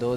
2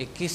21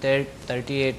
38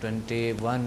21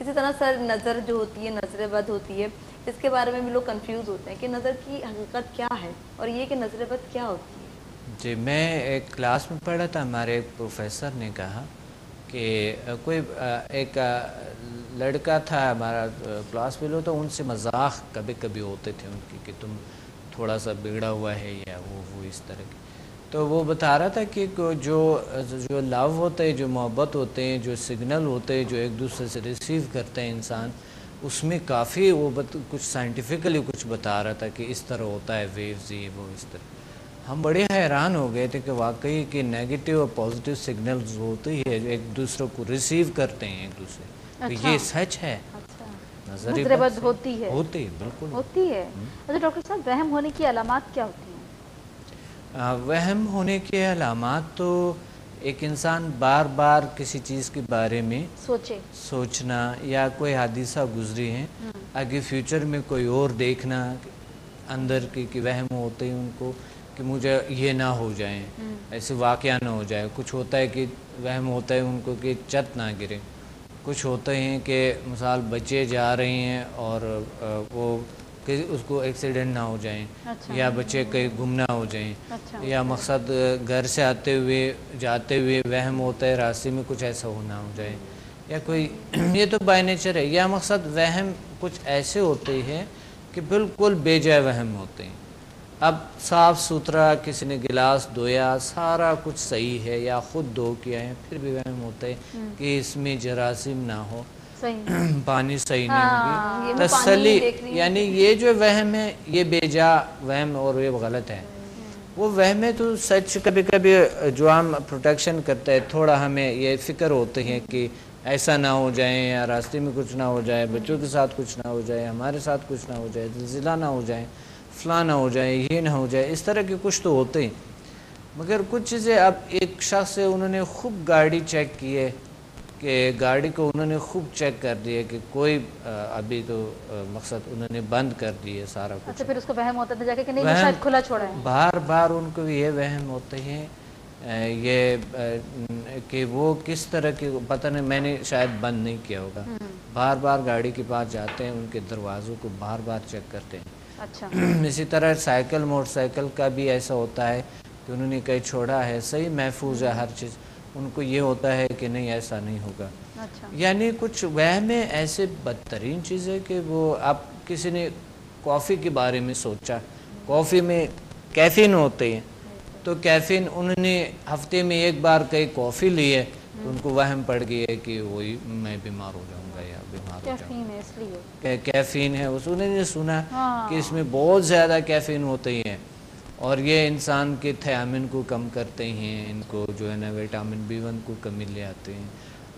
اسی طرح سر نظر جو ہوتی ہے، نظر بد ہوتی ہے، اس کے بارے میں بھی لوگ کنفیوز ہوتے ہیں کہ نظر کی حقیقت کیا ہے اور یہ کہ نظر بد کیا ہوتی ہے؟ جی، میں ایک کلاس میں پڑھا تھا، ہمارے ایک پروفیسر نے کہا کہ کوئی ایک لڑکا تھا ہمارا کلاس فیلو، تو ان سے مذاق کبھی کبھی ہوتے تھے ان کی کہ تم تھوڑا سا بگڑا ہوا ہے یا وہ اس طرح کی. تو وہ بتا رہا تھا کہ جو لو ہوتے ہیں، جو محبت ہوتے ہیں، جو سگنل ہوتے ہیں جو ایک دوسرے سے ریسیو کرتے ہیں انسان، اس میں کافی وہ کچھ سائنٹیفکلی کچھ بتا رہا تھا کہ اس طرح ہوتا ہے ویوز، یہ وہ اس طرح. ہم بڑے حیران ہو گئے تھے کہ واقعی کہ نیگیٹو اور پازیٹیو سگنلز ہوتی ہے جو ایک دوسرے کو ریسیو کرتے ہیں ایک دوسرے. تو یہ سچ ہے. نظر بد ہوتی ہے، ہوتی بالکل ہوتی ہے. اچھا ڈاکٹر صاحب، وہم ہونے کی علامات کیا ہوتی ہیں؟ وہم ہونے کے علامات تو ایک انسان بار بار کسی چیز کے بارے میں سوچنا، یا کوئی حادثہ گزری ہے آگے فیوچر میں کوئی اور دیکھنا، اندر کی وہم ہوتے ہیں ان کو کہ مجھے یہ نہ ہو جائیں، ایسے واقعہ نہ ہو جائے. کچھ ہوتا ہے کہ وہم ہوتا ہے ان کو کہ چھت نہ گرے. کچھ ہوتے ہیں کہ مثال بچے جا رہے ہیں اور وہ اس کو ایکسیڈنٹ نہ ہو جائیں، یا بچے کہیں گم نہ ہو جائیں، یا مقصد گھر سے آتے ہوئے جاتے ہوئے وہم ہوتا ہے راستے میں کچھ ایسا ہونا ہو جائے، یا کوئی یہ تو بائی نیچر ہے. یا مقصد وہم کچھ ایسے ہوتے ہیں کہ بالکل بے جائے وہم ہوتے ہیں. اب صاف ستھرا کسی نے گلاس دھویا، سارا کچھ صحیح ہے، یا خود دھو کیا ہے، پھر بھی وہم ہوتا ہے کہ اس میں جراثیم نہ ہو، پانی صحیح نہیں ہوگی، تسلی. یعنی یہ جو وہم ہے یہ بے جا وہم اور یہ غلط ہے. وہ وہم ہے تو سچ کبھی کبھی جو ہم پروٹیکشن کرتے ہیں، تھوڑا ہمیں یہ فکر ہوتے ہیں کہ ایسا نہ ہو جائیں، یا راستے میں کچھ نہ ہو جائے، بچوں کے ساتھ کچھ نہ ہو جائے، ہمارے ساتھ کچھ نہ ہو جائے، زلزلہ نہ ہو جائے، فلاں نہ ہو جائے، یہ نہ ہو جائے. اس طرح کے کچھ تو ہوتے ہیں. مگر کچھ چیزیں، اب ایک شخص سے انہوں نے خوب گاڑی چیک کی ہے، کہ گاڑی کو انہوں نے خوب چیک کر دیا کہ کوئی ابھی تو مقصد انہوں نے بند کر دی ہے سارا کچھ. اچھا، پھر اس کو وہم ہوتا تھا جا کے کہ نہیں شاید کھلا چھوڑا ہے. بار بار ان کو یہ وہم ہوتے ہیں یہ کہ وہ کس طرح کی پتہ نہیں، میں نے شاید بند نہیں کیا ہوگا. بار بار گاڑی کے پاس جاتے ہیں، ان کے دروازوں کو بار بار چیک کرتے ہیں. اچھا. اسی طرح سائیکل، موٹر سائیکل کا بھی ایسا ہوتا ہے کہ انہوں نے کہیں چھوڑا ہے، صحیح محفوظ ہے ہر چیز، ان کو یہ ہوتا ہے کہ نہیں ایسا نہیں ہوگا. یعنی کچھ وہم ایسے بدترین چیز ہے کہ وہ آپ کسی نے کافی کے بارے میں سوچا، کافی میں کیفین ہوتے ہیں، تو کیفین انہوں نے ہفتے میں ایک بار کئی کافی لی ہے تو ان کو وہم پڑ گئی ہے کہ وہی میں بیمار ہو جاؤں گا یا بیمار ہو جاؤں گا. اس لیے کیفین ہے، اس انہوں نے سنا کہ اس میں بہت زیادہ کیفین ہوتے ہیں اور یہ انسان کے تھیامن کو کم کرتے ہیں، ان کو جو ہے نا وٹامن B1 کو کمی لے آتے ہیں.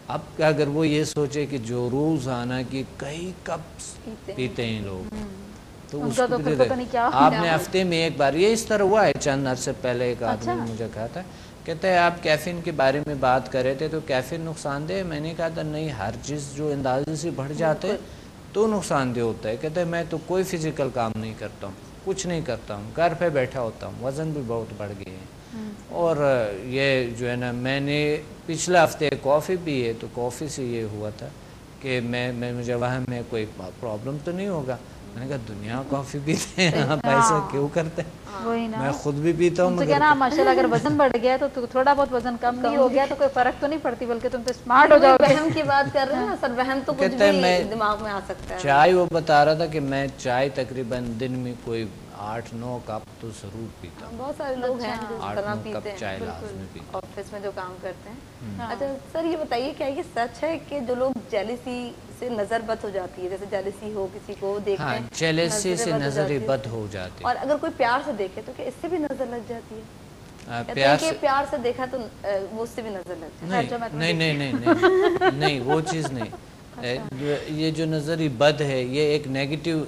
اب اگر وہ یہ سوچے کہ جو روزانہ کی کئی کپ پیتے ہیں لوگ، تو اس کو آپ نے ہفتے میں ایک بار، یہ اس طرح ہوا ہے چند عرصے پہلے ایک آدمی نے مجھے کہا تھا، کہتے ہیں آپ کیفین کے بارے میں بات کر رہے تھے تو کیفین نقصان دہ ہے. میں نے کہا تھا نہیں، ہر چیز جو اندازے سے بڑھ جاتے تو نقصان دہ ہوتا ہے. کہتے ہیں میں تو کوئی فزیکل کام نہیں کرتا ہوں، کچھ نہیں کرتا ہوں، گھر پہ بیٹھا ہوتا ہوں، وزن بھی بہت بڑھ گئے ہیں. اور یہ جو ہے نا میں نے پچھلے ہفتے کافی پی ہے تو کافی سے یہ ہوا تھا کہ مجھے وہاں میں کوئی پرابلم تو نہیں ہوگا. میں نے کہا دنیا کافی پیتے ہیں، آپ ایسا کیوں کرتے ہیں؟ میں خود بھی پیتا ہوں. کہنا ماشاءاللہ اگر وزن بڑھ گیا تو تھوڑا بہت وزن کم نہیں ہو گیا تو کوئی فرق تو نہیں پڑتی، بلکہ تم تو اسمارٹ ہو جاؤ گے. وہم کی بات کر رہے ہیں نا سر، وہم تو کچھ بھی دماغ میں آ سکتا ہے. چائے وہ بتا رہا تھا کہ میں چائے تقریباً دن میں کوئی 8-9 کپ تو ضرور پیتا ہوں. بہت سارے لوگ ہیں جو اس طرح پیتے ہیں چائے لازمی پیتے ہیں آفس میں جو کام کرتے ہیں. اچھا سر یہ بتائیے کیا یہ سچ ہے کہ جو لوگ جیلسی سے نظر بد ہو جاتی ہے، جیسے جیلسی ہو کسی کو دیکھتے ہیں، جیلسی سے نظر بد ہو جاتی ہے، اور اگر کوئی پیار سے دیکھے تو کیا اس سے بھی نظر لگ جاتی ہے؟ پیار سے دیکھا تو وہ اس سے بھی نظر لگ جاتی ہے؟ نہیں وہ چیز نہیں. یہ جو نظری بد ہے یہ ایک نیگیٹو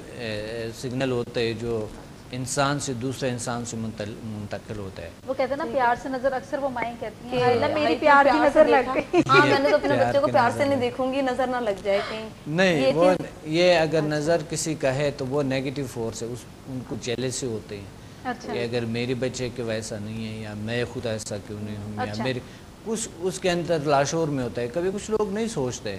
سگنل ہوتا ہے جو انسان سے دوسرے انسان سے منتقل ہوتا ہے. وہ کہتے ہیں نا پیار سے نظر، اکثر وہ مائیں کہتی ہیں کہ میری پیار کی نظر لگ گئی. ہاں میں نے تو اپنے بچوں کو پیار سے نہیں دیکھوں گی، نظر نہ لگ جائے کہیں. نہیں، وہ یہ اگر نظر کسی کا ہے تو وہ نیگیٹو فورس ہے، ان کو جیلسی ہوتے ہیں کہ اگر میری بچے کے ویسا نہیں ہے، یا میں خود ایسا کیوں نہیں ہوں، یا میری اس کے اندر لاشعور میں ہوتا ہے. کبھی کچھ لوگ نہیں سوچتے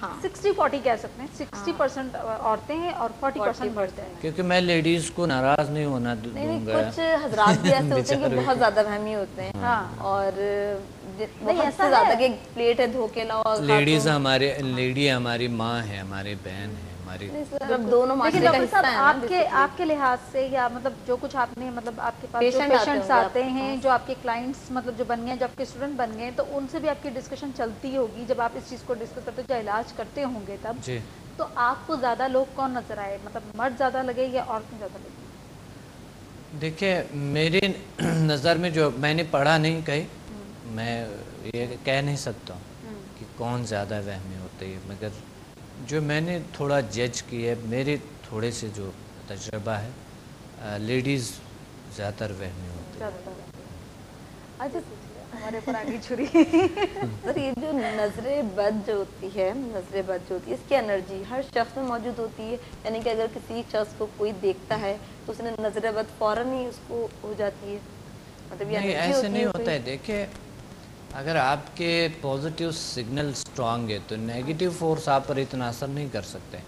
60-40 کہہ سکتے ہیں, 60% عورتیں ہیں اور 40% مرد ہیں. کیونکہ میں لیڈیز کو ناراض نہیں ہونا دوں گا. کچھ حضرات بھی ایسے ہوتے ہیں کہ بہت زیادہ وہمی ہوتے ہیں, اور بہت سے زیادہ کہ پلیٹ ہے دھو کے لاؤ. لیڈیز ہماری ماں ہے, ہماری بہن ہے, ہماری دونوں معاشرے کا حصہ ہیں. آپ کے لحاظ سے یا مطلب جو کچھ آپ نے مطلب آپ کے پاس جو پیشنٹس آتے ہیں, جو آپ کے کلائنٹس مطلب جو بن گئے, جب آپ کے اسٹوڈنٹ بن گئے, تو ان سے بھی آپ کی ڈسکشن چلتی ہوگی جب آپ اس چیز کو ڈسکس کرتے ہو, جو علاج کرتے ہوں گے تب, تو آپ کو زیادہ لوگ کون نظر آئے, مطلب مرد زیادہ لگے یا عورتیں زیادہ لگیں؟ دیکھیں میری نظر میں جو میں نے پڑھا نہیں کہیں, میں یہ کہہ نہیں سکتا ہوں کہ کون زیادہ وہمی ہوتے ہیں, مگر جو میں نے تھوڑا جج کی ہے, میرے تھوڑے سے جو تجربہ ہے, لیڈیز زیادہ تر وہمی ہوتے ہیں. اچھا ہمارے پر آگے چھری سر, یہ جو نظر بد جو ہوتی ہے, اس کی انرجی ہر شخص میں موجود ہوتی ہے, یعنی کہ اگر کسی شخص کو کوئی دیکھتا ہے تو اس نے نظر بد فوراً ہی اس کو ہو جاتی ہے, مطلب یہ نہیں ایسے نہیں ہوتا ہے. دیکھیں اگر آپ کے پازیٹیو سگنل سٹرانگ ہے تو نیگیٹیو فورس آپ پر اتنا اثر نہیں کر سکتے.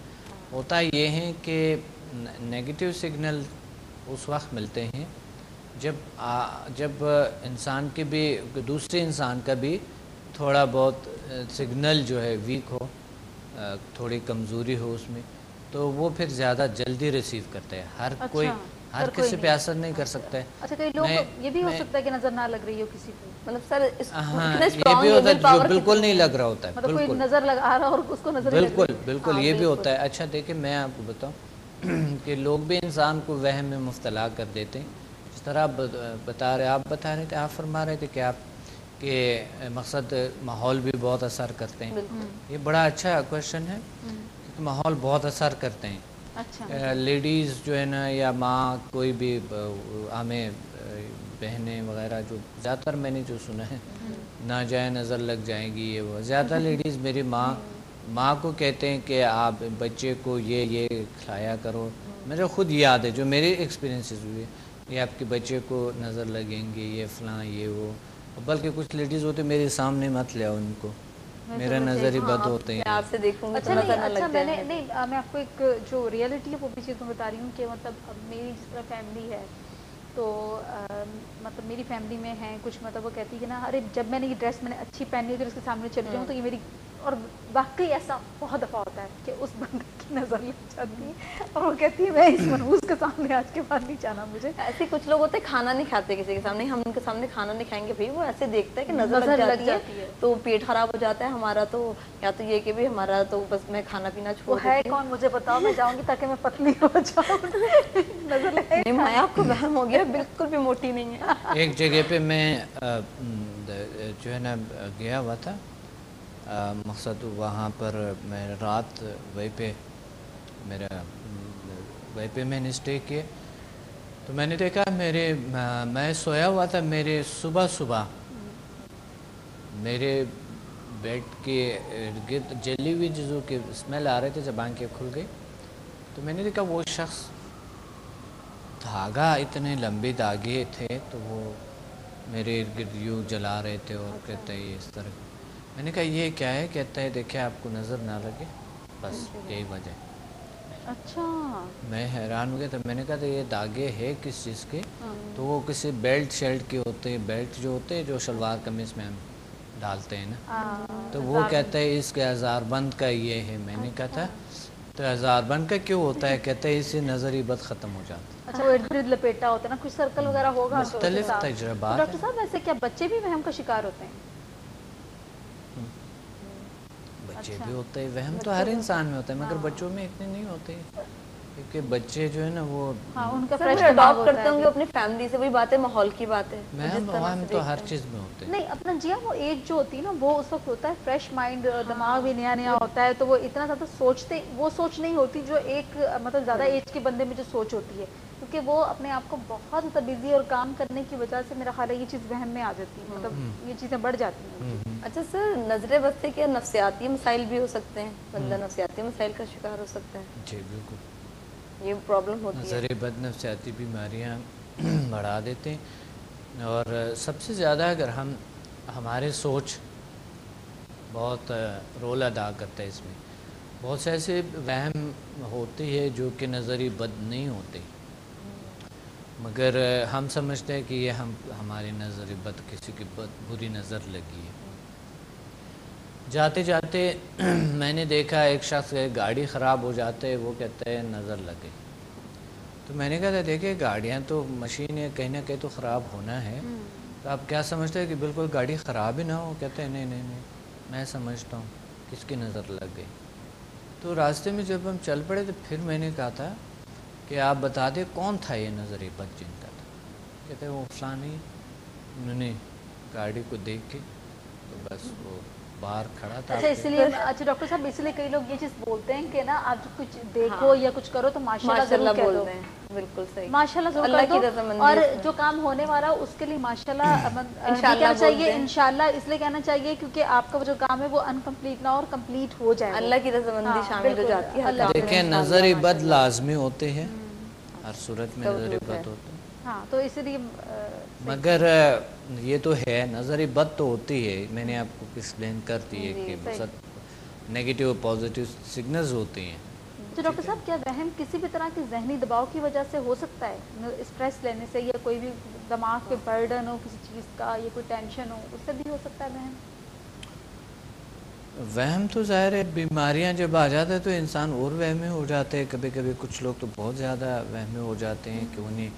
ہوتا یہ ہے کہ نیگیٹیو سگنل اس وقت ملتے ہیں جب انسان کے بھی, دوسرے انسان کا بھی تھوڑا بہت سگنل جو ہے ویک ہو, تھوڑی کمزوری ہو اس میں, تو وہ پھر زیادہ جلدی ریسیو کرتے ہیں. ہر کسی پہ اثر نہیں کر سکتا ہے. اچھا کئی لوگ یہ بھی ہو سکتا ہے کہ نظر نہ لگ رہی ہو کسی کو, مطلب سر یہ بھی ہوتا ہے جو بالکل نہیں لگ رہا ہوتا ہے, مطلب کوئی نظر لگا رہا اور اس کو نظر بالکل یہ بھی ہوتا ہے. اچھا دیکھیں میں آپ کو بتاؤں کہ لوگ بھی انسان کو وہم میں مبتلا کر دیتے ہیں. جس طرح آپ بتا رہے تھے, آپ فرما رہے تھے کہ آپ کے مقصد ماحول بھی بہت اثر کرتے ہیں. یہ بڑا اچھا کویشچن ہے, کیونکہ ماحول بہت اثر کرتے ہیں. لیڈیز جو ہے نا, یا ماں, کوئی بھی ہمیں بہنیں وغیرہ, جو زیادہ تر میں نے جو سنا ہے, نہ جائے نظر لگ جائیں گی, یہ وہ زیادہ لیڈیز میری ماں کو کہتے ہیں کہ آپ بچے کو یہ کھلایا کرو. میرے خود یاد ہے جو میرے ایکسپیرینسز ہوئے, یہ آپ کے بچے کو نظر لگیں گے, یہ فلاں یہ وہ. بلکہ کچھ لیڈیز ہوتے میرے سامنے مت لے ان کو, میرا نظر ہی بد ہوتے ہیں. آپ سے دیکھوں گا. اچھا میں آپ کو ایک جو ریئلٹی ہے وہ بھی چیز میں بتا رہی ہوں کہ مطلب میری جس طرح فیملی ہے, تو مطلب میری فیملی میں ہیں کچھ, مطلب وہ کہتی ہے کہ نا, ارے جب میں نے یہ ڈریس میں نے اچھی پہنی ہے, اس کے سامنے چلی جاؤں تو یہ میری, اور واقعی ایسا بہت دفعہ ہوتا ہے کہ اس بندے کی نظر لگ جاتی ہے اور وہ کہتی ہے میں اس منحوس کے سامنے آج کے بعد نہیں جانا مجھے. ایسے کچھ لوگ ہوتے ہیں کھانا نہیں کھاتے کسی کے سامنے, ہم ان کے سامنے کھانا نہیں کھائیں گے بھائی, وہ ایسے دیکھتے ہیں کہ نظر لگ جاتی ہے تو پیٹ خراب ہو جاتا ہے ہمارا. تو یا تو یہ کہ بھی ہمارا تو بس میں کھانا پینا چھوڑ دیتی ہوں. ہے کون مجھے بتاؤ, میں جاؤں گی تاکہ میں پتلی ہو جاؤں. نظر لگے نہیں مایا, آپ کو وہم ہو گیا, بالکل بھی موٹی نہیں ہے. ایک جگہ پہ میں جو ہے نا گیا ہوا تھا, مقصد وہاں پر میں رات وہیں پہ میں نے اسٹے کیے, تو میں نے دیکھا میں سویا ہوا تھا, میرے صبح میرے بیڈ کے ارد گرد جلی ہوئی چیزوں کے اسمیل آ رہے تھے. جب آنکھیں کھل گئی تو میں نے دیکھا وہ شخص, دھاگا, اتنے لمبے دھاگے تھے, تو وہ میرے ارد گرد یوں جلا رہے تھے اور کہتے ہیں اس طرح. میں نے کہا یہ کیا ہے؟ کہتا ہے دیکھیں آپ کو نظر نہ لگے, بس یہی وجہ. اچھا میں حیران ہو گیا. تو میں نے کہا تو یہ دھاگے ہے کس چیز کے؟ تو وہ کسی بیلٹ شیلٹ کے ہوتے ہیں, بیلٹ جو ہوتے ہیں جو شلوار قمیص میں ہم ڈالتے ہیں نا, تو وہ کہتا ہے اس کے ہزار بند کا یہ ہے. میں نے کہا تھا تو ہزار بند کا کیوں ہوتا ہے؟ کہتا ہے اس سے نظر ہی بد ختم ہو جاتا ہے. اچھا وہ ارد گرد لپیٹا ہوتا ہے نا, کچھ سرکل وغیرہ ہوگا. مختلف تجربات. ڈاکٹر صاحب ویسے کیا بچے بھی وہم کا شکار ہوتے ہیں؟ بچے بھی ہوتے ہیں, وہم تو ہر انسان میں ہوتا ہے, مگر بچوں میں اتنے نہیں ہوتے, کیونکہ بچے جو ہے نا وہ ان کا اڈاپٹ کرتے ہوں گے اپنی فیملی سے. وہی بات ہے, ماحول کی بات ہے. وہم تو ہر چیز میں ہوتے ہیں. نہیں اپنا جی وہ ایج جو ہوتی ہے نا, وہ اس وقت ہوتا ہے فریش مائنڈ, دماغ بھی نیا ہوتا ہے, تو وہ اتنا زیادہ سوچتے, وہ سوچ نہیں ہوتی جو ایک مطلب زیادہ ایج کے بندے میں جو سوچ ہوتی ہے, کیونکہ وہ اپنے آپ کو بہت زیادہ بزی اور کام کرنے کی وجہ سے میرا خیال ہے یہ چیز وہم میں آ جاتی ہے, مطلب یہ چیزیں بڑھ جاتی ہیں. اچھا سر, نظر بد سے کیا نفسیاتی مسائل بھی ہو سکتے ہیں؟ بندہ نفسیاتی مسائل کا شکار ہو سکتا ہے؟ جی بالکل, یہ پرابلم ہوتی ہے. نظر بد نفسیاتی بیماریاں بڑھا دیتے ہیں, اور سب سے زیادہ اگر ہمارے سوچ بہت رول ادا کرتا ہے اس میں. بہت سے ایسے وہم ہوتے ہیں جو کہ نظری بد نہیں ہوتے، مگر ہم سمجھتے ہیں کہ یہ ہماری نظر بد، کسی کی بری نظر لگی ہے. جاتے جاتے میں نے دیکھا ایک شخص گاڑی خراب ہو جاتے، وہ کہتا ہے نظر لگے. تو میں نے کہا دیکھیں گاڑیاں تو مشینیں کہیں نہ کہیں تو خراب ہونا ہے، تو آپ کیا سمجھتے ہیں کہ بالکل گاڑی خراب ہی نہ ہو؟ کہتے ہیں نہیں میں سمجھتا ہوں کس کی نظر لگ گئی. تو راستے میں جب ہم چل پڑے تو پھر میں نے کہا تھا کہ آپ بتا دیں کون تھا یہ نظر بد جن کا تھا. کہتے ہیں وہ فلانی، انہوں نے گاڑی کو دیکھ کے تو بس وہ باہر کھڑا تھا. اچھا اس لیے اچھا ڈاکٹر صاحب اس لیے کئی لوگ یہ چیز بولتے ہیں کہ نا آپ کچھ دیکھو یا کچھ کرو تو ماشاءاللہ ضرور کہہ دو. بالکل صحیح، ماشاءاللہ ضرور اللہ کی کہہ رضامندی دو، اور جو کام ہونے والا اس کے لیے ماشاءاللہ کہنا چاہیے انشاءاللہ. اس لیے کہنا چاہیے کیونکہ آپ کا جو کام ہے وہ انکمپلیٹ نہ اور کمپلیٹ ہو جائے. اللہ کی رضامندی شامل ہو جاتی ہے. دیکھیں نظر بد لازمی ہوتے ہیں، ہر صورت میں نظر بد ہوتے ہیں. ہاں تو اس لیے مگر یہ تو ہے نظر بد تو ہوتی ہے، میں نے آپ کو ایکسپلین کر دی ہے کہ نیگیٹو پازیٹیو سگنلز ہوتے ہیں. تو ڈاکٹر صاحب کیا وہم کسی بھی طرح کی ذہنی دباؤ کی وجہ سے ہو سکتا ہے؟ اسٹریس لینے سے یا کوئی بھی دماغ پہ برڈن ہو کسی چیز کا یا کوئی ٹینشن ہو، اس سے بھی ہو سکتا ہے وہم؟ وہم تو ظاہر ہے بیماریاں جب آ جاتا ہے تو انسان اور وہمی ہو جاتے ہیں. کبھی کبھی کچھ لوگ تو بہت زیادہ وہمی ہو جاتے ہیں کہ انہیں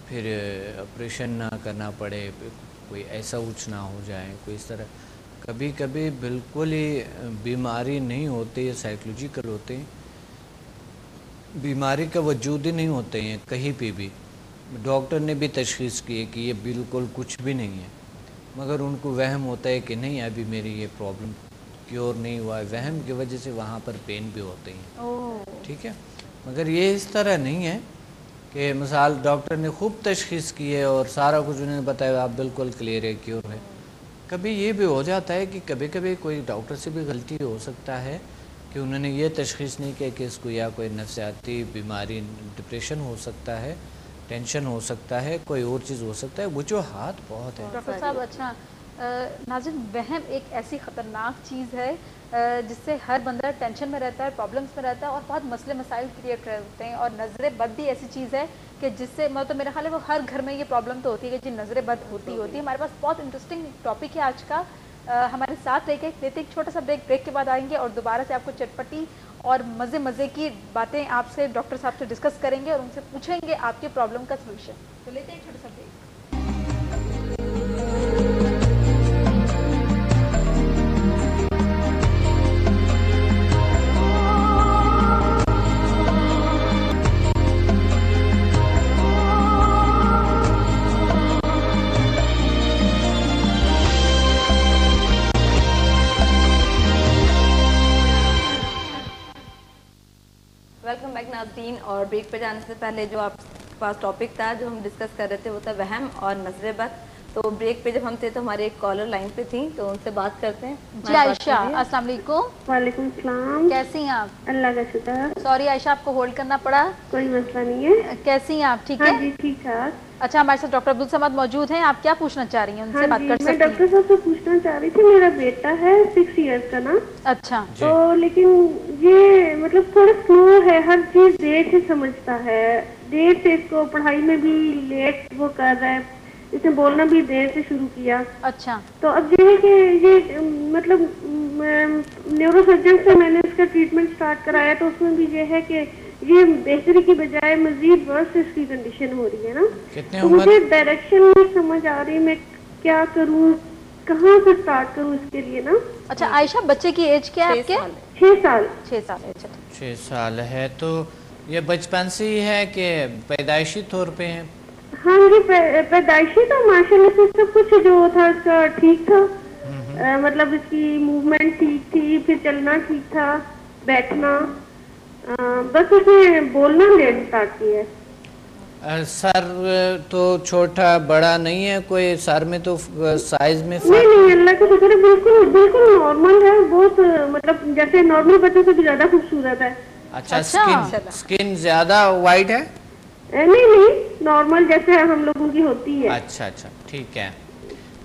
پھر آپریشن نہ کرنا پڑے، کوئی ایسا کچھ نہ ہو جائے، کوئی اس طرح. کبھی کبھی بالکل ہی بیماری نہیں ہوتی، سائیکولوجیکل ہوتے ہیں، بیماری کا وجود ہی نہیں ہوتے ہیں کہیں پہ بھی. ڈاکٹر نے بھی تشخیص کی ہے کہ یہ بالکل کچھ بھی نہیں ہے، مگر ان کو وہم ہوتا ہے کہ نہیں ابھی میری یہ پرابلم کیور نہیں ہوا ہے. وہم کی وجہ سے وہاں پر پین بھی ہوتے ہیں. ٹھیک ہے، مگر یہ اس طرح نہیں ہے کہ مثال ڈاکٹر نے خوب تشخیص کی ہے اور سارا کچھ انہوں نے بتایا آپ بالکل کلیئر ہے، کیور ہے. کبھی یہ بھی ہو جاتا ہے کہ کبھی کبھی کوئی ڈاکٹر سے بھی غلطی ہو سکتا ہے کہ انہوں نے یہ تشخیص نہیں کیا کہ اس کو یا کوئی نفسیاتی بیماری، ڈپریشن ہو سکتا ہے، ٹینشن ہو سکتا ہے، کوئی اور چیز ہو سکتا ہے. وجوہات بہت ہے. ڈاکٹر صاحب اچھا ناظرین، وہم ایک ایسی خطرناک چیز ہے جس سے ہر بندہ ٹینشن میں رہتا ہے، پرابلمس میں رہتا ہے اور بہت مسئلے مسائل کریٹ ہوتے ہیں. اور نظر بد بھی ایسی چیز ہے کہ جس سے مطلب میرا خیال ہے وہ ہر گھر میں یہ پرابلم تو ہوتی ہے کہ جن نظر بد ہوتی ہے. ہمارے پاس بہت انٹرسٹنگ ٹاپک ہے آج کا، ہمارے ساتھ رہ کے لیتے ایک چھوٹا سا بریک کے بعد آئیں گے اور دوبارہ سے آپ کو چٹپٹی اور مزے کی باتیں آپ سے ڈاکٹر صاحب سے ڈسکس کریں گے اور ان سے پوچھیں گے آپ کے پرابلم کا سلوشن. تو لیتے ہیں ایک چھوٹا سا بریک. ویلکم بیک ناظرین. اور بریک پہ جانے سے پہلے جو آپ کے پاس ٹاپک تھا جو ہم ڈسکس کر رہے تھے وہ تھا وہم اور نظر بد. تو بریک پہ جب ہم تھے تو ہمارے ایک کالر لائن پہ تھی تو ان سے بات کرتے ہیں. جی عائشہ السلام علیکم. وعلیکم السلام. کیسی ہیں آپ؟ اللہ کا شکر. سوری عائشہ آپ کو ہولڈ کرنا پڑا. کوئی مسئلہ نہیں ہے. کیسی ہیں آپ؟ ٹھیک ہے. ہاں جی ٹھیک ٹھاک. اچھا ہمارے ساتھ ڈاکٹر عبدالصمد موجود ہیں، آپ کیا پوچھنا چاہ رہی ہیں؟ ان سے بات کر سکتی ہیں. میں ڈاکٹر صاحب سے پوچھنا چاہ رہی تھی، میرا بیٹا ہے 6 ایئرس کا نا. اچھا. تو لیکن یہ مطلب تھوڑا سلو ہے، ہر چیز دیر سے سمجھتا ہے، دیر سے اس کو پڑھائی میں بھی لیٹ وہ کر رہا ہے، اس نے بولنا بھی دیر سے شروع کیا. اچھا. تو اب یہ ہے کہ یہ مطلب نیورو سرجن سے میں نے اس کا ٹریٹمنٹ اسٹارٹ کرایا تو اس میں بھی یہ ہے کہ یہ بہتری کی بجائے مزید ورس اس کی کنڈیشن ہو رہی ہے نا. تو مجھے ڈائریکشن نہیں سمجھ آ رہی میں کیا کروں، کہاں سے اسٹارٹ کروں اس کے لیے نا. اچھا عائشہ بچے کی ایج کیا ہے آپ کے؟ 6 سال. 6 سال. 6 سال ہے تو یہ بچپن سے ہی ہے کہ پیدائشی طور پہ ہے؟ ہاں جی پیدائشی تو ماشاءاللہ سے سب کچھ جو تھا اس کا ٹھیک تھا، مطلب اس کی موومنٹ ٹھیک تھی، پھر چلنا ٹھیک تھا، بیٹھنا، بس اس نے بولنا لیٹ اسٹارٹ کیا ہے. سر تو چھوٹا بڑا نہیں ہے کوئی؟ سر میں تو سائز میں نہیں اللہ کا شکر ہے بالکل بالکل نارمل ہے، بہت مطلب جیسے نارمل بچوں سے بھی زیادہ خوبصورت ہے. اچھا. سکن زیادہ وائٹ ہے؟ نہیں نارمل جیسے ہم لوگوں کی ہوتی ہے. اچھا ٹھیک ہے.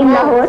in Lahore.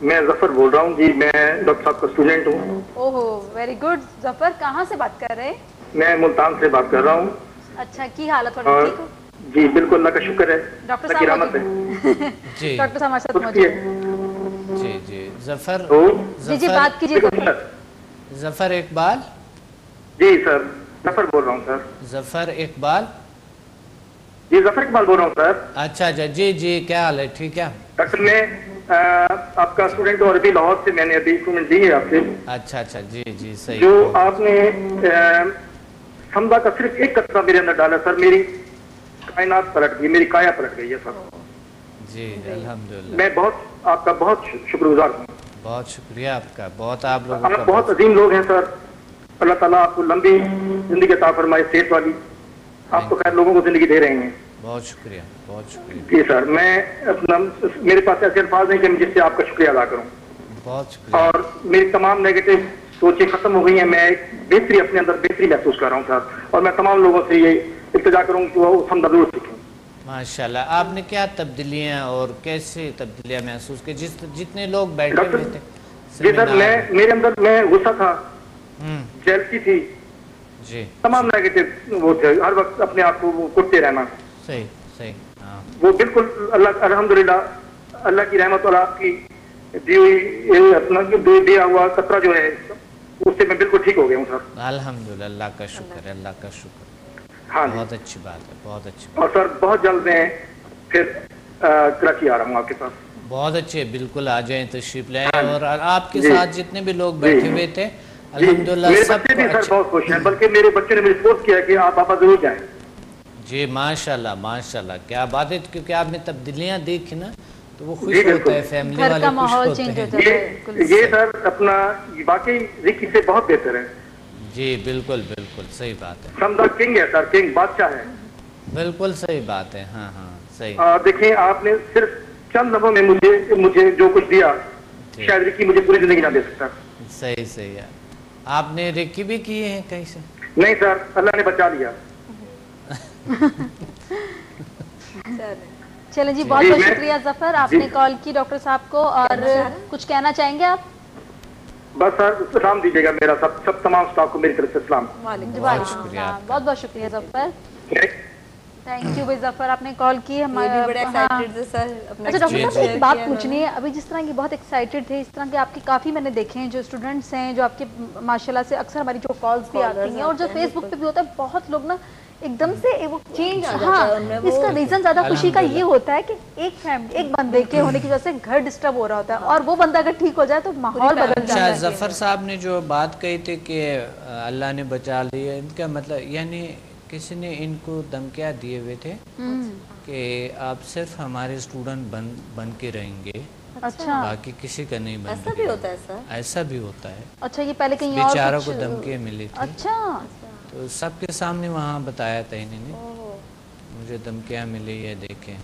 میں ظفر بول رہا ہوں جی, میں ڈاکٹر صاحب کا اسٹوڈنٹ ہوں. اوہو ویری گڈ. ظفر کہاں سے بات کر رہے ہیں؟ میں ملتان سے بات کر رہا ہوں. اچھا کی حالت اور ٹھیک ہو؟ جی بالکل اللہ کا شکر ہے, ڈاکٹر اللہ کی صاحب رحمت ہے. جی ڈاکٹر صاحب ہمارے ساتھ اس موجود کی ہیں. جی جی ظفر جی بات کیجیے ظفر. ظفر اقبال. جی سر ظفر بول رہا ہوں سر. ظفر اقبال. جی ظفر اقبال بول رہا ہوں سر. اچھا اچھا جی جی کیا حال ہے؟ ٹھیک ہے ڈاکٹر میں آپ کا اسٹوڈنٹ ہوں, اور ابھی لاہور سے میں نے ابھی انسٹرومنٹ دی ہے آپ سے. اچھا اچھا جی جی صحیح. جو آپ نے سمدہ کا صرف ایک قطرہ میرے اندر ڈالا سر, میری کائنات پلٹ گئی, میری کایا پلٹ گئی ہے سر. جی الحمدللہ. میں بہت آپ کا بہت شکر گزار ہوں. بہت شکریہ آپ کا, بہت آپ لوگوں کا آپ بہت عظیم لوگ ہیں سر. اللہ تعالیٰ آپ کو لمبی زندگی عطا فرمائے, صحت والی. آپ تو خیر لوگوں کو زندگی دے رہے ہیں. بہت شکریہ بہت شکریہ. جی سر, میں اپنا میرے پاس ایسے الفاظ نہیں کہ میں جس سے آپ کا شکریہ ادا کروں. بہت شکریہ. اور میری تمام نیگیٹو سوچیں ختم ہو گئی ہیں. میں ایک بہتری اپنے اندر بہتری محسوس کر رہا ہوں سر, اور میں تمام لوگوں سے یہ التجا کروں کہ وہ حمد ضرور سیکھیں. ماشاءاللہ. آپ نے کیا تبدیلیاں اور کیسے تبدیلیاں محسوس کی جتنے لوگ بیٹھے ہوئے تھے؟ جی سر, میرے اندر میں غصہ تھا, جیلسی تھی, جی تمام نیگیٹو وہ تھے, ہر وقت اپنے آپ کو کٹتے رہنا. صحیح صحیح. ہاں وہ بالکل اللہ الحمدللہ اللہ کی رحمت اور آپ کی دی ہوئی اپنا دیا ہوا قطرہ جو ہے اس سے میں بالکل ٹھیک ہو گیا ہوں سر. الحمدللہ. اللہ کا شکر ہے, اللہ کا شکر. ہاں بہت اچھی بات ہے, بہت اچھی. اور سر بہت جلد میں پھر کراچی آ رہا ہوں آپ کے پاس. بہت اچھے, بالکل آ جائیں, تشریف لے آئیں. اور آپ کے ساتھ جتنے بھی لوگ بیٹھے ہوئے تھے الحمدللہ میرے سب بچے بھی سر بہت خوش ہیں, بلکہ میرے بچے نے مجھے فورس کیا کہ آپ پاپا ضرور جائیں. جی ماشاءاللہ ماشاءاللہ, کیا بات ہے. کیونکہ آپ نے تبدیلیاں دیکھی نا تو وہ خوش ہوتا ہے, فیملی والے خوش ہوتے ہیں. یہ سر اپنا واقعی ذکی سے بہت بہتر ہے. جی بالکل بالکل صحیح بات ہے. سمدہ کنگ ہے سر, کنگ بادشاہ ہے. بالکل صحیح بات ہے. ہاں ہاں صحیح. دیکھیں آپ نے صرف چند لمحوں میں مجھے جو کچھ دیا, شاید رکی مجھے پوری زندگی نہ دے سکتا. صحیح صحیح ہے. آپ نے ریکی بھی کیے ہیں کہیں سے؟ نہیں سر, اللہ نے بچا لیا. چلیں جی, بہت بہت شکریہ ظفر, آپ نے کال کی ڈاکٹر صاحب کو. اور کچھ کہنا چاہیں گے آپ؟ بس سر سلام دیجیے گا میرا سب تمام اسٹاف کو میری طرف سے سلام. بہت شکریہ. بہت بہت شکریہ ظفر. تھینک یو بھائی ظفر, آپ نے کال کی. اچھا ڈاکٹر صاحب ایک بات پوچھنی ہے, ابھی جس طرح کی بہت ایکسائٹیڈ تھے, اس طرح کے آپ کے کافی میں نے دیکھے ہیں جو اسٹوڈنٹس ہیں, جو آپ کے ماشاءاللہ سے اکثر ہماری جو کالز بھی آتی ہیں, اور جو فیس بک پہ بھی ہوتا ہے, بہت لوگ نا ایک دم سے وہ چینج آ جاتا ہے. اس کا ریزن زیادہ خوشی کا یہ ہوتا ہے کہ ایک بندے کے ہونے کی وجہ سے گھر ڈسٹرب ہو رہا ہوتا ہے, اور وہ بندہ اگر ٹھیک ہو جائے تو ماحول بدل جاتا ہے. ظفر صاحب نے جو بات کہی تھی کہ اللہ نے بچا لیا, ان کا مطلب یعنی کسی نے ان کو دھمکیاں دیے ہوئے تھے کہ آپ صرف ہمارے اسٹوڈنٹ بن کے رہیں گے, اچھا باقی کسی کا نہیں بن. ایسا بھی ہوتا ہے سر؟ ایسا بھی ہوتا ہے. اچھا, یہ پہلے کہیں اور بیچاروں کو دھمکیاں ملی تھی. اچھا, تو سب کے سامنے وہاں بتایا تھا انہوں نے, مجھے دھمکیاں ملی ہے, دیکھیں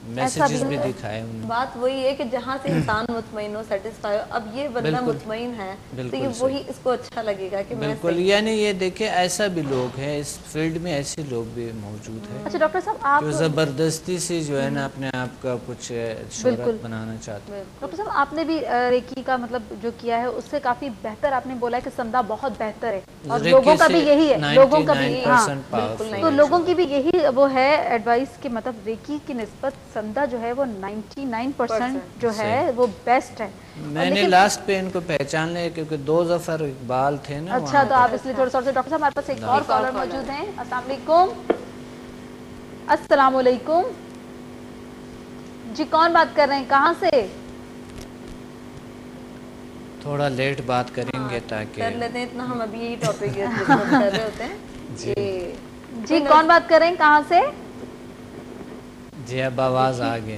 میسیجز بھی دکھائے انہوں نے. بات وہی ہے کہ جہاں سے انسان مطمئن ہو, سیٹسفائی ہو, اب یہ بندہ مطمئن ہے تو یہ وہی اس کو اچھا لگے گا کہ بالکل. یعنی یہ دیکھیں ایسا بھی لوگ ہیں اس فیلڈ میں, ایسے لوگ بھی موجود ہیں. اچھا ڈاکٹر صاحب آپ جو زبردستی سے جو ہے نا اپنے آپ کا کچھ شہرت بنانا چاہتے ہیں. ڈاکٹر صاحب آپ نے بھی ریکی کا مطلب جو کیا ہے اس سے کافی بہتر آپ نے بولا ہے کہ سمدہ بہت بہتر ہے, اور لوگوں کا بھی یہی ہے, لوگوں کا بھی, تو لوگوں کی بھی یہی وہ ہے ایڈوائس کہ مطلب ریکی کی نسبت سمدہ جو ہے وہ 99% جو ہے وہ بیسٹ ہے. میں نے لاسٹ پہ ان کو پہچان لیا کیونکہ 2 ظفر اقبال تھے نا. اچھا, تو آپ اس لیے تھوڑا سا. ڈاکٹر صاحب ہمارے پاس ایک اور کالر موجود ہیں. السلام علیکم. السلام علیکم جی, کون بات کر رہے ہیں, کہاں سے؟ تھوڑا لیٹ بات کریں گے تاکہ کر لیتے ہیں اتنا, ہم ابھی یہی ٹاپک کر رہے ہوتے ہیں. جی کون بات کر رہے ہیں, کہاں سے؟ جی اب آواز آ گئے.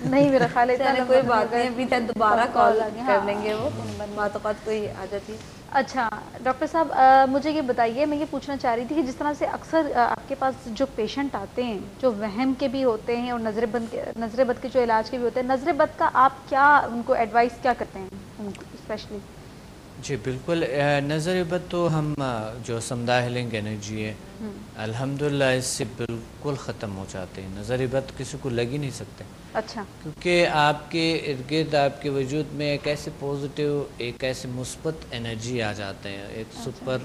نہیں میرا خیال ہے کوئی بات نہیں, ابھی تک دوبارہ کال کر لیں گے, وہ بات اوقات کوئی آ جاتی ہے. اچھا ڈاکٹر صاحب مجھے یہ بتائیے, میں یہ پوچھنا چاہ رہی تھی کہ جس طرح سے اکثر آپ کے پاس جو پیشنٹ آتے ہیں جو وہم کے بھی ہوتے ہیں اور نظر بد کے جو علاج کے بھی ہوتے ہیں, نظر بد کا آپ کیا ان کو ایڈوائس کیا کرتے ہیں اسپیشلی؟ جی بالکل. نظر بد تو ہم جو سمدہ ہیلنگ انرجی ہے الحمدللہ اس سے بالکل ختم ہو جاتے ہیں. نظر بد کسی کو لگ ہی نہیں سکتے. اچھا. کیونکہ آپ کے ارد گرد آپ کے وجود میں ایک ایسے پازیٹیو ایک ایسے مثبت انرجی آ جاتے ہیں, ایک سپر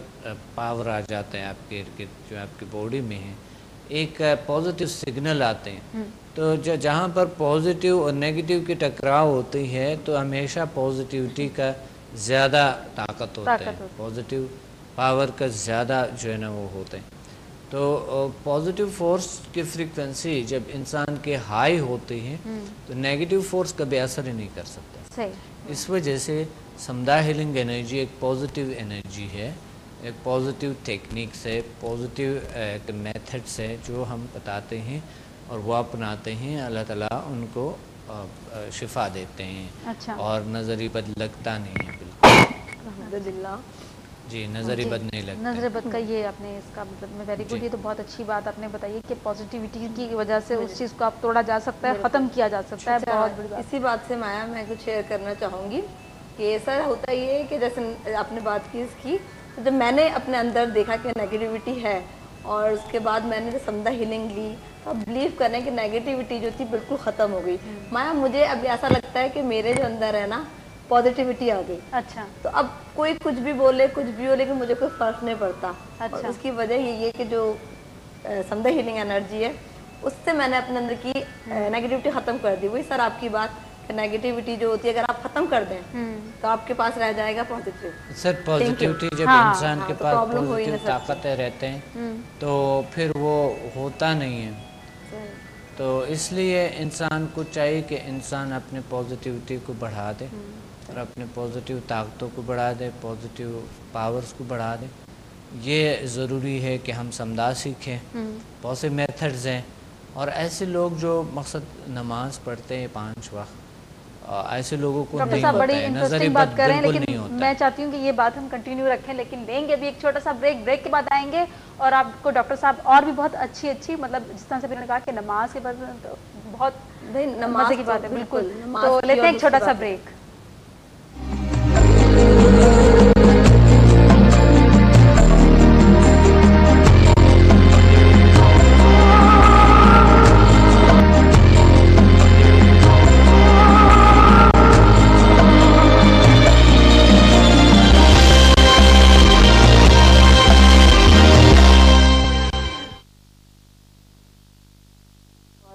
پاور آ جاتا ہے آپ کے ارد گرد جو آپ کی باڈی میں ہے, ایک پازیٹیو سگنل آتے ہیں. تو جہاں پر پازیٹیو اور نیگیٹیو کی ٹکراؤ ہوتی ہے تو ہمیشہ پازیٹیوٹی کا زیادہ طاقت ہوتا ہے, پازیٹیو پاور کا زیادہ جو ہے نا وہ ہوتے ہیں. تو پازیٹیو فورس کی فریکوینسی جب انسان کے ہائی ہوتی ہے تو نیگیٹیو فورس کبھی اثر ہی نہیں کر سکتا. اس وجہ سے سمدہ ہیلنگ انرجی ایک پازیٹیو انرجی ہے, ایک پازیٹیو ٹیکنیکس ہے, پازیٹیو ایک میتھڈس ہے جو ہم بتاتے ہیں اور وہ اپناتے ہیں. اللہ تعالیٰ ان کو شفا دیتے ہیں. اچھا. اور نظری بد لگتا نہیں ہے بالکل. الحمدللہ. جی نظری بد نہیں لگتا. نظر بد کا یہ آپ نے اس کا مطلب ویری گڈ, یہ تو بہت اچھی بات آپ نے بتائی کہ پازیٹیوٹی کی وجہ سے اس چیز کو آپ توڑا جا سکتا ہے, ختم کیا جا سکتا ہے. بہت بڑی بات. اسی بات سے مایا میں کچھ شیئر کرنا چاہوں گی کہ ایسا ہوتا یہ ہے کہ جیسے آپ نے بات کی اس کی, جب میں نے اپنے اندر دیکھا کہ نیگیٹیوٹی ہے اور اس کے بعد میں نے جو سمدہ ہیلنگ لی تو اب بلیو کریں کہ نیگیٹیوٹی جو تھی بالکل ختم ہو گئی. مایا مجھے اب ایسا لگتا ہے کہ میرے جو اندر ہے نا پازیٹیوٹی آ گئی. اچھا. تو اب کوئی کچھ بھی بولے کچھ بھی ہو لیکن مجھے کوئی فرق نہیں پڑتا. اور اس کی وجہ یہ ہے کہ جو سمدہ ہیلنگ انرجی ہے اس سے میں نے اپنے اندر کی نیگیٹیوٹی ختم کر دی. وہی سر آپ کی بات کہ نیگیٹیوٹی جو ہوتی ہے اگر آپ ختم کر دیں تو آپ کے پاس رہ جائے گا پازیٹیو. سر پازیٹیوٹی جب انسان کے پاس پازیٹیو طاقتیں رہتے ہیں تو پھر وہ ہوتا نہیں ہے. تو اس لیے انسان کو چاہیے کہ انسان اپنے پازیٹیوٹی کو بڑھا دے اور اپنے پازیٹیو طاقتوں کو بڑھا دے, پازیٹیو پاورز کو بڑھا دے. یہ ضروری ہے کہ ہم سمدہ سیکھیں. بہت سے میتھڈز ہیں اور ایسے لوگ جو مقصد نماز پڑھتے ہیں 5 وقت, ایسے لوگوں کو نہیں ہوتا ہے. بڑی انٹرسٹنگ بات کر رہے ہیں لیکن ہوتا. میں چاہتی ہوں کہ یہ بات ہم کنٹینیو رکھیں, لیکن لیں گے ابھی ایک چھوٹا سا بریک کے بعد آئیں گے اور آپ کو ڈاکٹر صاحب اور بھی بہت اچھی مطلب جس طرح سے میں نے کہا کہ نماز کے بعد بہت مزے کی بات ہے. بالکل. تو لیتے ہیں ایک چھوٹا سا بریک.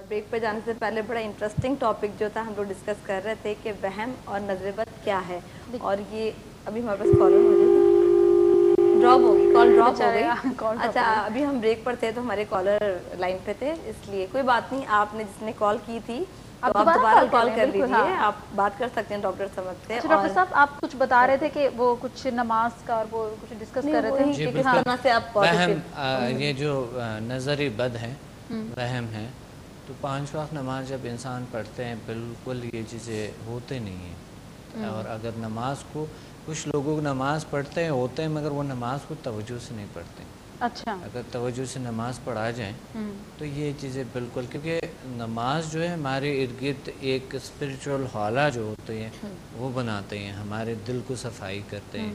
بریک پہ جانے سے پہلے بڑا انٹرسٹنگ ٹاپک جو تھا ہم لوگ ڈسکس کر رہے تھے کہ وہم اور نظر بد کیا ہے. اور یہ ابھی ہمارے پاس کالر موجود ڈراپ ہوگی, کال ڈراپ ہو گئی. اچھا ابھی ہم بریک پر تھے تو ہمارے کالر لائن پہ تھے, اس لیے کوئی بات نہیں. آپ نے جس نے کال کی تھی آپ دوبارہ کال کر لیجیے, آپ بات کر سکتے ہیں ڈاکٹر سمد سے. ڈاکٹر صاحب آپ کچھ بتا رہے تھے کہ وہ کچھ نماز کا اور وہ کچھ ڈسکس کر رہے تھے کہ کس طرح سے آپ یہ جو نظری بد ہے وہم ہے تو 5 وقت نماز جب انسان پڑھتے ہیں بالکل یہ چیزیں ہوتے نہیں ہیں. اور اگر نماز کو کچھ لوگوں کو نماز پڑھتے ہیں ہوتے ہیں مگر وہ نماز کو توجہ سے نہیں پڑھتے. اچھا. اگر توجہ سے نماز پڑھا جائیں تو یہ چیزیں بالکل, کیونکہ نماز جو ہے ہمارے ارد گرد ایک اسپریچول حالہ جو ہوتے ہیں وہ بناتے ہیں, ہمارے دل کو صفائی کرتے ہیں,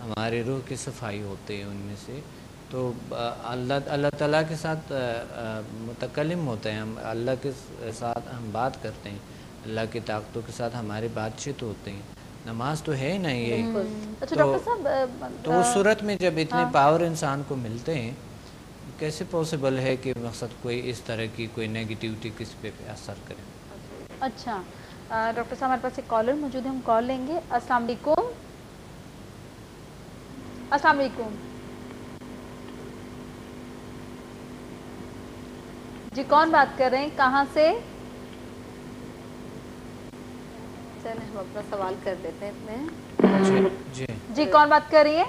ہمارے روح کی صفائی ہوتے ہیں ان میں سے. تو اللہ تعالیٰ کے ساتھ متکلم ہوتے ہیں, ہم اللہ کے ساتھ ہم بات کرتے ہیں, اللہ کی طاقتوں کے ساتھ ہماری بات چیت ہوتے ہیں. نماز تو ہے نا یہ. تو اس صورت میں جب اتنے پاور انسان کو ملتے ہیں کیسے پاسبل ہے کہ مقصد کوئی اس طرح کی کوئی نیگیٹیوٹی کس پہ اثر کرے. اچھا ڈاکٹر صاحب ہمارے پاس ایک کالر موجود ہے, ہم کال لیں گے. السلام علیکم. السلام علیکم. جی کون بات کر رہے ہیں, کہاں سے؟ چلیں ہم اپنا سوال کر لیتے ہیں. جی کون بات کر رہی ہیں؟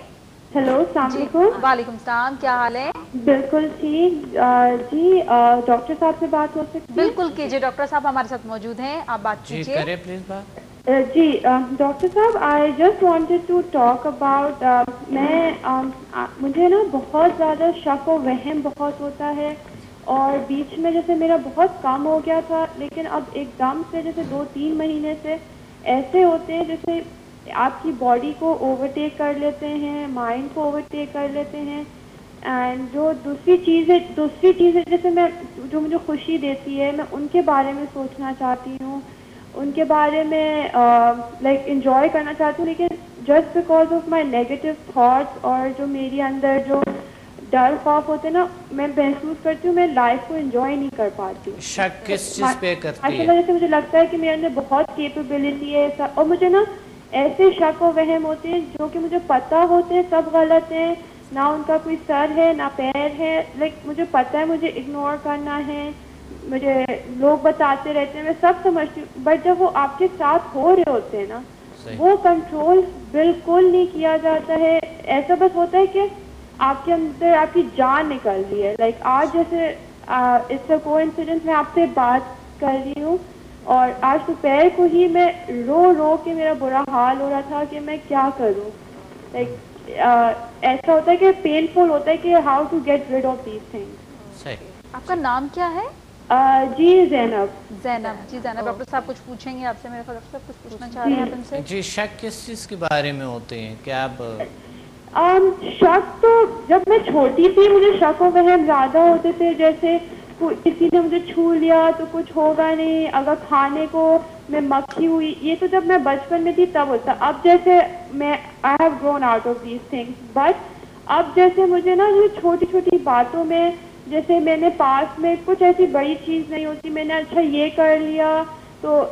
ہیلو السلام علیکم. وعلیکم السلام, کیا حال ہے؟ بالکل ٹھیک. جی ڈاکٹر صاحب سے بات ہو سکتی ہے؟ بالکل کیجیے, ڈاکٹر صاحب ہمارے ساتھ موجود ہیں, آپ بات کیجیے. جی کریں پلیز بات. جی ڈاکٹر صاحب I just wanted to talk about, مجھے نا بہت زیادہ شک و وہم بہت ہوتا ہے اور بیچ میں جیسے میرا بہت کم ہو گیا تھا لیکن اب ایک دم سے جیسے 2-3 مہینے سے ایسے ہوتے ہیں جیسے آپ کی باڈی کو اوورٹیک کر لیتے ہیں, مائنڈ کو اوورٹیک کر لیتے ہیں. اینڈ جو دوسری چیز ہے جیسے میں جو مجھے خوشی دیتی ہے, میں ان کے بارے میں سوچنا چاہتی ہوں, ان کے بارے میں لائک انجوائے کرنا چاہتی ہوں. لیکن just because of my negative thoughts اور جو میرے اندر جو ڈر خوف ہوتے ہیں نا, میں محسوس کرتی ہوں میں لائف کو انجوائے نہیں کر پاتی. شک کس چیز پہ کرتی ہے؟ جیسے مجھے لگتا ہے کہ میرے اندر بہت کیپیبلٹی ہے, اور مجھے نا ایسے شک و وہم ہوتے ہیں جو کہ مجھے پتہ ہوتے ہیں سب غلط ہیں, نہ ان کا کوئی سر ہے نہ پیر ہے. لائک مجھے پتہ ہے مجھے اگنور کرنا ہے, مجھے لوگ بتاتے رہتے ہیں, میں سب سمجھتی ہوں. بٹ جب وہ آپ کے ساتھ ہو رہے ہوتے ہیں نا, وہ کنٹرول بالکل نہیں کیا جاتا ہے. ایسا بس ہوتا ہے کہ آپ کے اندر آپ کی جان نکل رہی ہے. لائک آج جیسے اس کو انسیڈنٹ میں آپ سے بات کر رہی ہوں, اور آج دوپہر کو ہی میں رو کے میرا برا حال ہو رہا تھا کہ میں کیا کروں. لائک ایسا ہوتا ہے کہ پینفل ہوتا ہے کہ how to get rid of these things. آپ کا نام کیا ہے؟ جی زینب. جی زینب, ڈاکٹر صاحب کچھ پوچھیں گے آپ سے, میرے خیال ڈاکٹر صاحب کچھ پوچھنا چاہ رہے ہیں آپ ان سے. جی, شک کس چیز کے بارے میں ہوتے ہیں کیا آپ؟ شک تو جب میں چھوٹی تھی مجھے شک و وہم زیادہ ہوتے تھے, جیسے کسی نے مجھے چھو لیا تو کچھ ہوگا نہیں, اگر کھانے کو میں مکھی ہوئی, یہ تو جب میں بچپن میں تھی تب ہوتا. اب جیسے میں I have grown out of these things, but اب جیسے مجھے نا یہ چھوٹی چھوٹی باتوں میں, جیسے میں نے پاس میں کچھ ایسی بڑی چیز نہیں ہوتی, میں نے اچھا یہ کر لیا تو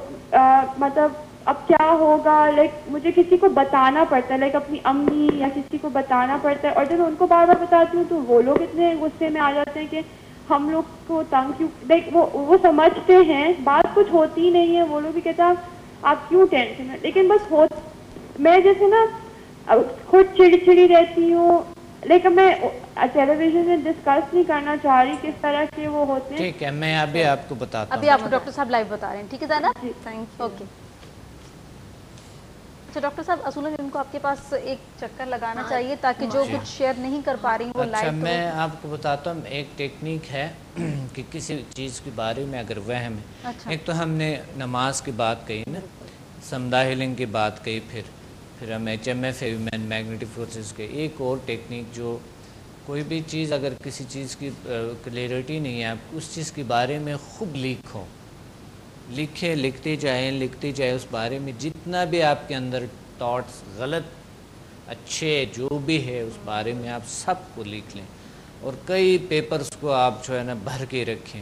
مطلب اب کیا ہوگا, لائک مجھے کسی کو بتانا پڑتا ہے, لائک اپنی امی یا کسی کو بتانا پڑتا ہے. اور جب میں ان کو بار بار بتاتی ہوں تو وہ لوگ اتنے غصے میں آ جاتے ہیں کہ ہم لوگ کو تنگ کیوں, لائک وہ سمجھتے ہیں بات کچھ ہوتی نہیں ہے, وہ لوگ بھی کہتے ہیں آپ کیوں ٹینشن ہے. لیکن بس میں جیسے نا خود چڑی رہتی ہوں. لیکن میں ٹیلی ویژن میں ڈسکس نہیں کرنا چاہ رہی کس طرح کے وہ ہوتے ہیں. ٹھیک ہے, میں ابھی آپ کو بتاتا ہوں. ابھی آپ کو ڈاکٹر صاحب لائیو بتا رہے ہیں, ٹھیک ہے زینب؟ جی تھینک یو. اوکے. اچھا ڈاکٹر صاحب, اصولاً ان کو آپ کے پاس ایک چکر لگانا چاہیے تاکہ جو کچھ شیئر نہیں کر پا رہی وہ اچھا, لائیو. میں آپ کو بتاتا ہوں. ایک ٹیکنیک ہے کہ کسی چیز کے بارے میں اگر وہم ہے, ایک تو ہم نے نماز کی بات کہی نا, سمدہ ہیلنگ کی بات کہی, پھر ہم HMF ہیومن میگنیٹک فورسز کے. ایک اور ٹیکنیک جو کوئی بھی چیز اگر کسی چیز کی کلیئرٹی نہیں ہے, آپ اس چیز کے بارے میں خوب لکھتے جائیں اس بارے میں, جتنا بھی آپ کے اندر تھاٹس غلط اچھے جو بھی ہے اس بارے میں آپ سب کو لکھ لیں, اور کئی پیپرز کو آپ جو ہے نا بھر کے رکھیں.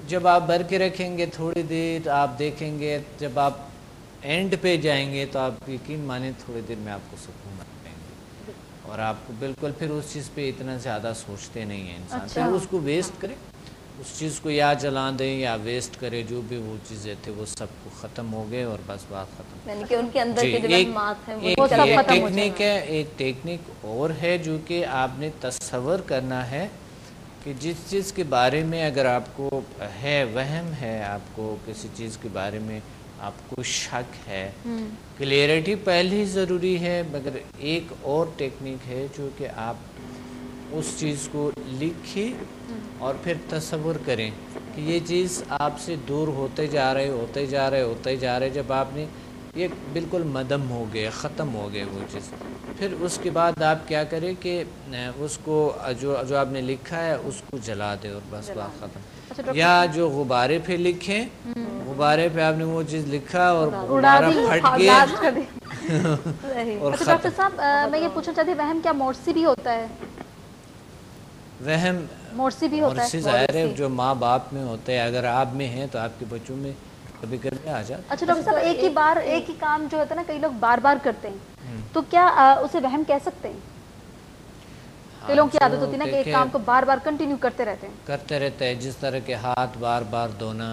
جب آپ بھر کے رکھیں گے تھوڑی دیر آپ دیکھیں گے, جب آپ اینڈ پہ جائیں گے تو آپ یقین مانیں تھوڑی دیر میں آپ کو سکون پائیں گے, اور آپ کو بالکل پھر اس چیز پہ اتنا زیادہ سوچتے نہیں ہیں انسان. پھر اس کو ویسٹ کریں, اس چیز کو یا جلا دیں یا ویسٹ کرے, جو بھی وہ چیزیں تھے وہ سب کو ختم ہو گئے اور بس بات ختم. یعنی کہ ان کے اندر کے جو وہمات ہیں وہ سب ختم ہو جائیں. ایک ٹیکنیک اور ہے جو کہ آپ نے تصور کرنا ہے کہ جس چیز کے بارے میں اگر آپ کو ہے وہم ہے, آپ کو کسی چیز کے بارے میں آپ کو شک ہے, کلیئرٹی پہلے ہی ضروری ہے, مگر ایک اور ٹیکنیک ہے جو کہ آپ اس چیز کو لکھیں اور پھر تصور کریں کہ یہ چیز آپ سے دور ہوتے جا رہے. جب آپ نے یہ بالکل مدم ہو گئے, ختم ہو گئے وہ چیز, پھر اس کے بعد آپ کیا کریں کہ اس کو جو آپ نے لکھا ہے اس کو جلا دیں اور بس بات ختم. یا جو غبارے پہ لکھیں, غبارے پہ آپ نے وہ چیز لکھا اور غبارہ پھٹ گیا. اچھا ڈاکٹر صاحب, میں یہ پوچھنا چاہتی ہوں وہم کیا مورسی بھی ہوتا ہے؟ وہم مورسی بھی ہوتا ہے, ظاہر ہے جو ماں باپ میں ہوتا ہے, اگر آپ میں ہیں تو آپ کے بچوں میں کبھی کبھی آ جاتا. اچھا ڈاکٹر صاحب, ایک ہی کام جو ہوتا ہے نا کئی لوگ بار بار کرتے ہیں, تو کیا اسے وہم کہہ سکتے ہیں؟ کئی لوگوں کی عادت ہوتی ہے نا کہ ایک کام کو بار بار کنٹینیو کرتے رہتے ہیں, جس طرح کے ہاتھ بار بار دھونا,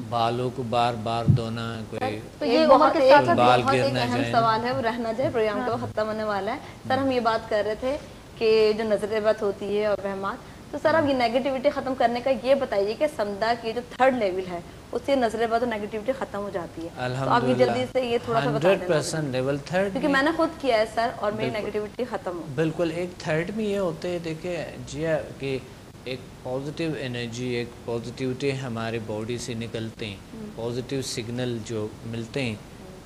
بالوں کو بار بار دھونا, کوئی بال گر نہ جائے. سوال ہے وہ رہ نہ جائے, پروگرام کا ختم ہونے والا ہے. سر ہم یہ بات کر رہے تھے کہ جو نظر بد ہوتی ہے اور وہمات, تو سر اب یہ نیگیٹیوٹی ختم کرنے کا یہ بتائیے کہ سمدہ کی جو 3rd لیول ہے اس سے نظر بد اور نیگیٹیوٹی ختم ہو جاتی ہے. تو آپ یہ جلدی سے یہ تھوڑا سا بتا دیں. 100% لیول 3rd, کیونکہ میں نے خود کیا ہے سر, اور میری نیگیٹیوٹی ختم ہو. بالکل. ایک 3rd میں یہ ہوتے ہیں, دیکھیں جی, کہ ایک پازیٹیو انرجی, ایک پازیٹیوٹی ہمارے باڈی سے نکلتے ہیں, پازیٹیو سگنل جو ملتے ہیں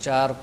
4